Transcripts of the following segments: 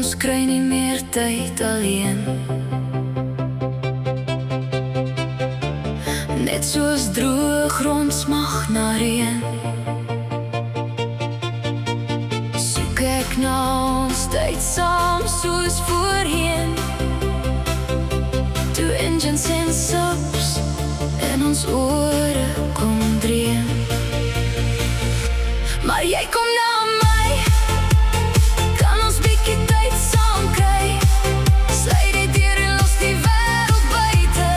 Ons kry nie meer tyd alleen, net soos droë grond smag na reën. Soek ek na ons tyd saam soos voorheen, toe engines en subs in ons ore kom dreun. Maar jy kom na my, kan ons bietjie tyd saam kry. Sluit die deur en los die wêreld buite,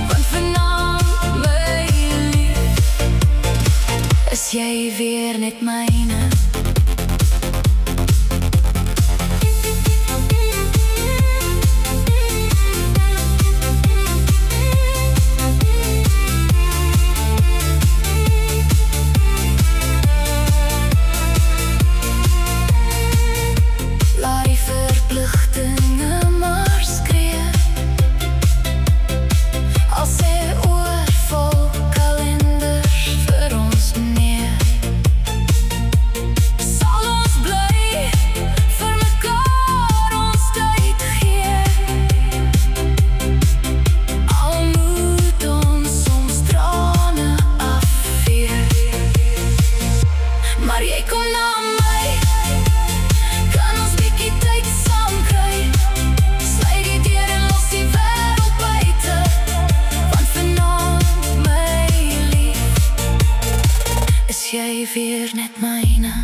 want vanaand, my lief, is jy weer net myne. Maar jy kom na my, kan ons bietjie tyd saam kry. Sluit die deur en los die wêreld buite, want vanaand, my lief, is jy weer net myne.